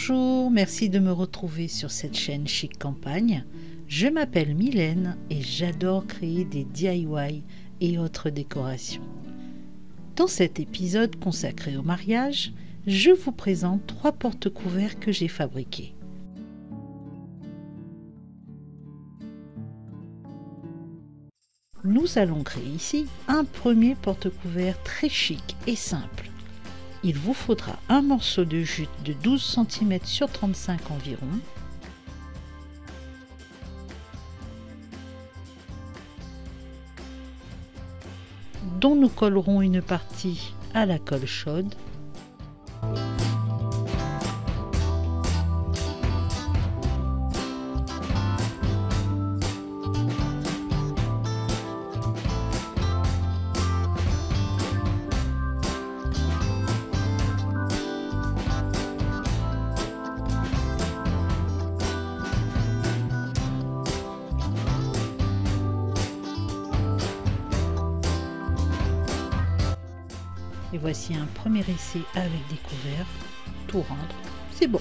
Bonjour, merci de me retrouver sur cette chaîne Chic Campagne. Je m'appelle Mylène et j'adore créer des DIY et autres décorations. Dans cet épisode consacré au mariage, je vous présente 3 porte-couverts que j'ai fabriqués. Nous allons créer ici un premier porte-couvert très chic et simple. Il vous faudra un morceau de jute de 12 cm sur 35 environ, dont nous collerons une partie à la colle chaude. Et voici un premier essai avec des couverts. Tout rendre, c'est bon.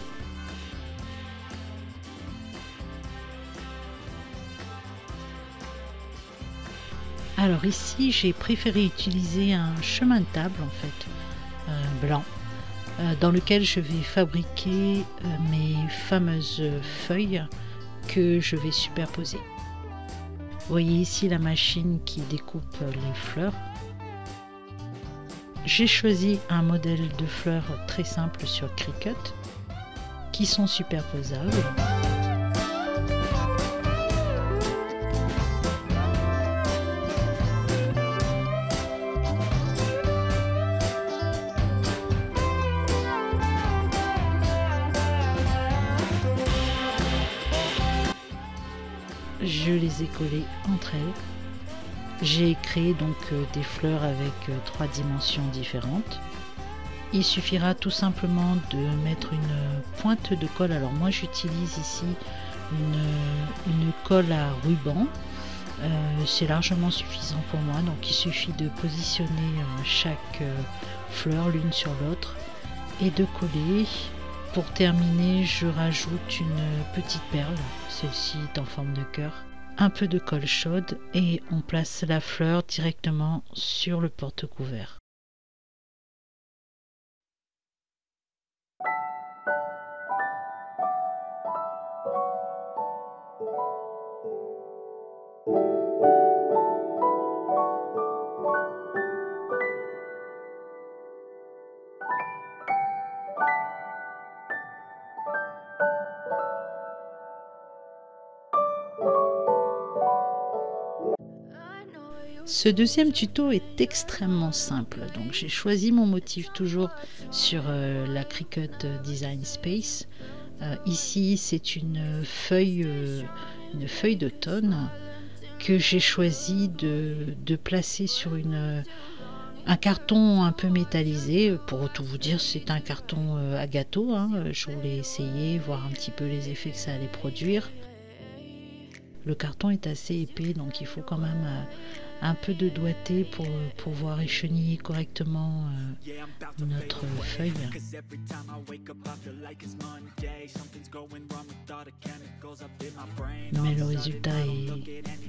Alors ici, j'ai préféré utiliser un chemin de table en fait, blanc, dans lequel je vais fabriquer mes fameuses feuilles que je vais superposer. Vous voyez ici la machine qui découpe les fleurs. J'ai choisi un modèle de fleurs très simple sur Cricut qui sont superposables. Je les ai collées entre elles. J'ai créé donc des fleurs avec 3 dimensions différentes. Il suffira tout simplement de mettre une pointe de colle. Alors moi j'utilise ici une colle à ruban. C'est largement suffisant pour moi. Donc il suffit de positionner chaque fleur l'une sur l'autre et de coller. Pour terminer, je rajoute une petite perle. Celle-ci est en forme de cœur. Un peu de colle chaude et on place la fleur directement sur le porte-couvert. Ce deuxième tuto est extrêmement simple, donc j'ai choisi mon motif toujours sur la Cricut Design Space. Ici c'est une feuille d'automne que j'ai choisi de placer sur un carton un peu métallisé. Pour tout vous dire, c'est un carton à gâteau, hein. Je voulais essayer, voir un petit peu les effets que ça allait produire. Le carton est assez épais, donc il faut quand même un peu de doigté pour pouvoir écheniller correctement notre feuille. Mais le résultat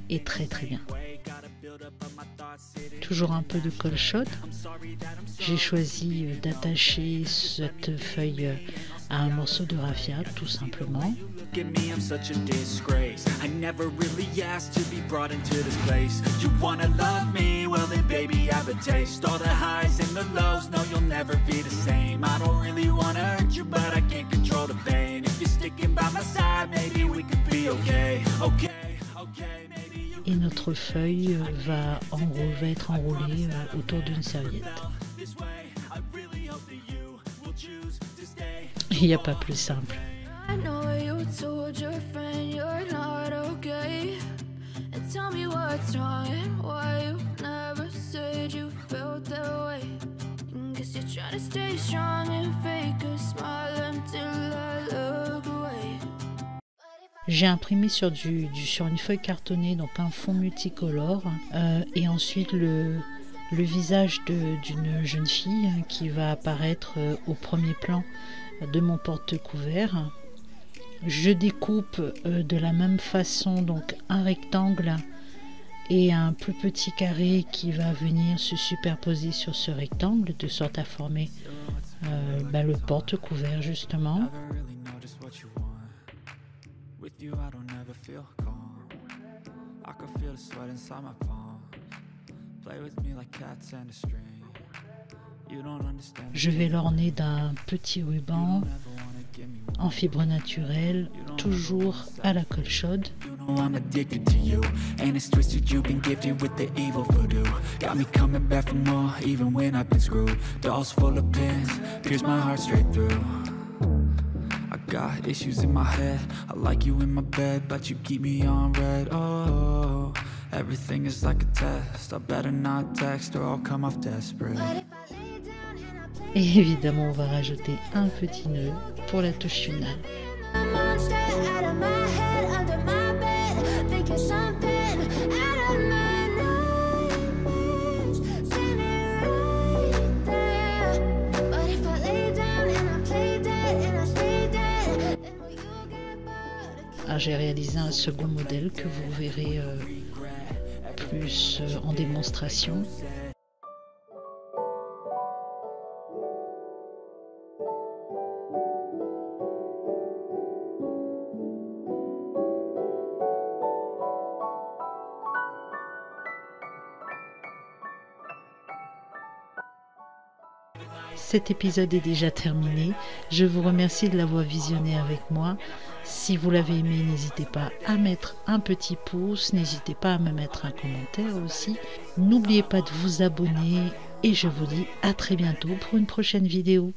est très très bien. Toujours un peu de colle chaude. J'ai choisi d'attacher cette feuille à un morceau de raffia, tout simplement. Et notre feuille va être enroulée autour d'une serviette. Il n'y a pas plus simple. J'ai imprimé sur une feuille cartonnée, donc un fond multicolore, et ensuite le le visage d'une jeune fille qui va apparaître au premier plan de mon porte-couvert. Je découpe de la même façon donc un rectangle et un plus petit carré qui va venir se superposer sur ce rectangle de sorte à former le porte-couvert justement. Je vais l'orner d'un petit ruban en fibre naturelle, toujours à la colle chaude. I'm addicted to you, and it's twisted. You've been gifted with the evil voodoo. Got me coming back for more, even when I've been screwed. Dolls full of pins, pierce my heart straight through. I got issues in my head. I like you in my bed, but you keep me on red. Oh, everything is like a test. I better not text or I'll come off desperate. Et évidemment, on va rajouter un petit nœud pour la touche finale. J'ai réalisé un second modèle que vous verrez plus en démonstration. Cet épisode est déjà terminé. Je vous remercie de l'avoir visionné avec moi. Si vous l'avez aimé, n'hésitez pas à mettre un petit pouce. N'hésitez pas à me mettre un commentaire aussi. N'oubliez pas de vous abonner et je vous dis à très bientôt pour une prochaine vidéo.